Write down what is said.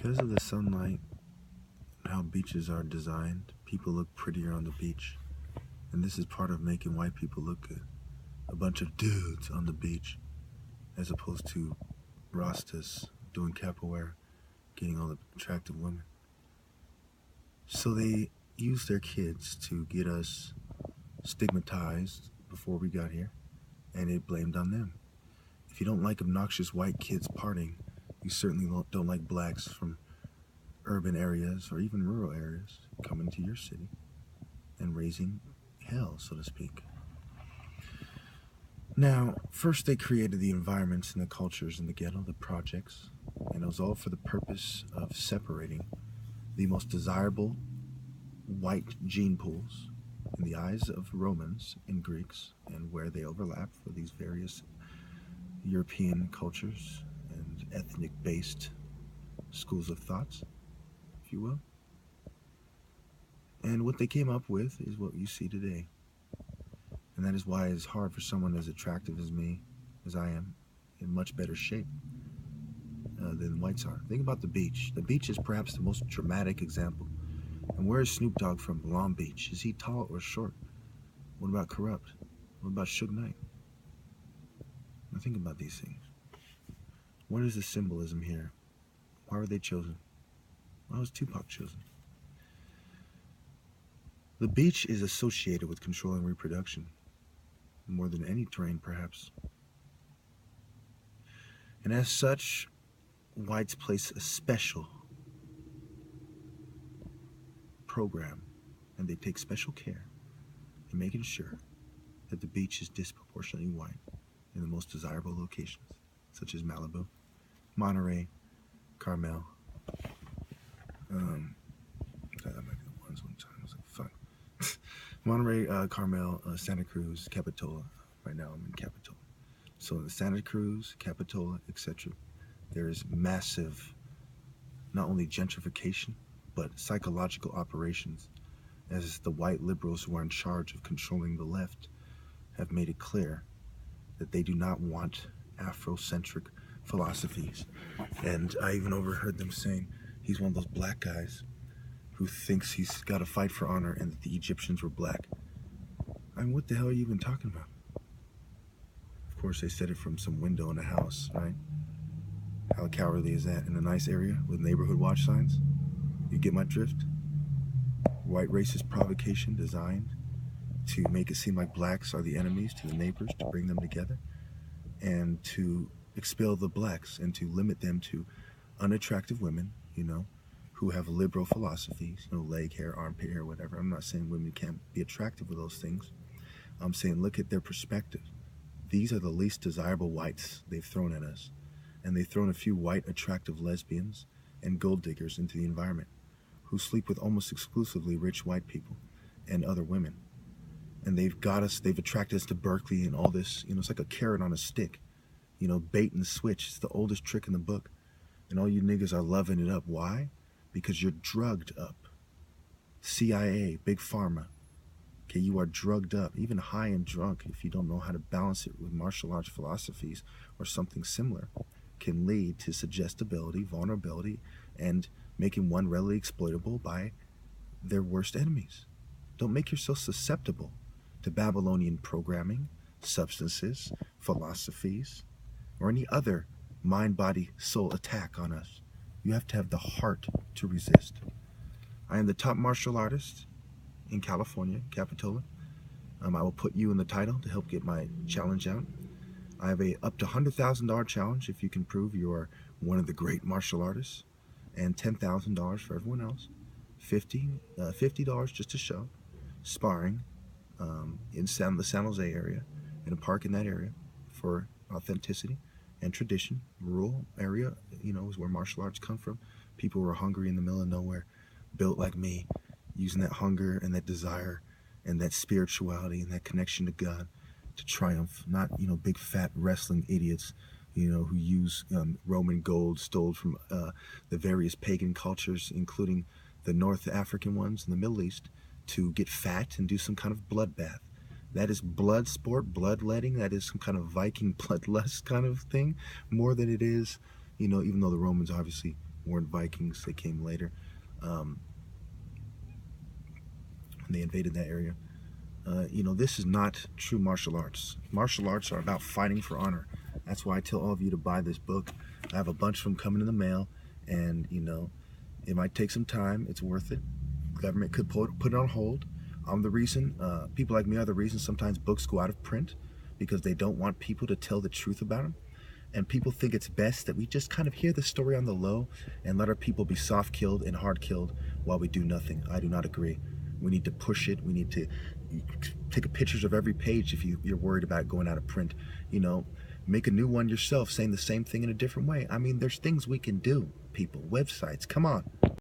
Because of the sunlight and how beaches are designed, people look prettier on the beach. And this is part of making white people look good. A bunch of dudes on the beach, as opposed to Rastas doing capoeira, getting all the attractive women. So they used their kids to get us stigmatized before we got here, and it blamed on them. If you don't like obnoxious white kids partying, you certainly don't like blacks from urban areas or even rural areas coming to your city and raising hell, so to speak. Now, first they created the environments and the cultures in the ghetto, the projects, and it was all for the purpose of separating the most desirable white gene pools in the eyes of Romans and Greeks, and where they overlap for these various European cultures and ethnic-based schools of thoughts, if you will. And what they came up with is what you see today. And that is why it's hard for someone as attractive as me, as I am, in much better shape than whites are. Think about the beach. The beach is perhaps the most dramatic example. And where is Snoop Dogg from? Long Beach. Is he tall or short? What about Corrupt? What about Suge Knight? Now think about these things. What is the symbolism here? Why were they chosen? Why was Tupac chosen? The beach is associated with controlling reproduction, more than any terrain perhaps. And as such, whites place a special program, and they take special care in making sure that the beach is disproportionately white in the most desirable locations, such as Malibu, Monterey, Carmel. That might be the ones one time. I was like, fuck. Monterey, Carmel, Santa Cruz, Capitola. Right now I'm in Capitola. So in the Santa Cruz, Capitola, etc., there is massive, not only gentrification, but psychological operations, as the white liberals who are in charge of controlling the left have made it clear that they do not want Afrocentric philosophies. And I even overheard them saying he's one of those black guys who thinks he's got to fight for honor and that the Egyptians were black. I mean, what the hell are you even talking about? Of course, they said it from some window in a house, right? How cowardly is that in a nice area with neighborhood watch signs? You get my drift? White racist provocation designed to make it seem like blacks are the enemies to the neighbors, to bring them together, and to expel the blacks and to limit them to unattractive women, who have liberal philosophies, leg hair, armpit hair, whatever. I'm not saying women can't be attractive with those things. I'm saying look at their perspective. These are the least desirable whites they've thrown at us. And they've thrown a few white attractive lesbians and gold diggers into the environment who sleep with almost exclusively rich white people and other women. And they've attracted us to Berkeley and all this, it's like a carrot on a stick, bait and switch. It's the oldest trick in the book. And all you niggas are loving it up. Why? Because you're drugged up. CIA, Big Pharma. Okay, you are drugged up, even high and drunk, if you don't know how to balance it with martial arts philosophies or something similar, can lead to suggestibility, vulnerability, and making one readily exploitable by their worst enemies. Don't make yourself susceptible to Babylonian programming, substances, philosophies, or any other mind, body, soul attack on us. You have to have the heart to resist. I am the top martial artist in California, Capitola. I will put you in the title to help get my challenge out. I have a up to $100,000 challenge if you can prove you are one of the great martial artists, and $10,000 for everyone else. $50 just to show, sparring in the San Jose area, in a park in that area for authenticity and tradition. Rural area, is where martial arts come from. People who are hungry in the middle of nowhere, built like me, using that hunger and that desire and that spirituality and that connection to God to triumph, not, big fat wrestling idiots, who use Roman gold stole from the various pagan cultures, including the North African ones in the Middle East, to get fat and do some kind of bloodbath. That is blood sport, bloodletting. That is some kind of Viking bloodlust kind of thing, more than it is, even though the Romans obviously weren't Vikings. They came later. Um, when they invaded that area. This is not true martial arts. Martial arts are about fighting for honor. That's why I tell all of you to buy this book. I have a bunch of them coming in the mail, and it might take some time. It's worth it. Government could put it on hold. I'm the reason. People like me are the reason sometimes books go out of print because they don't want people to tell the truth about them. And people think it's best that we just kind of hear the story on the low and let our people be soft killed and hard killed while we do nothing. I do not agree. We need to push it. We need to take pictures of every page if you're worried about going out of print. Make a new one yourself saying the same thing in a different way. I mean, there's things we can do, people. Websites, come on.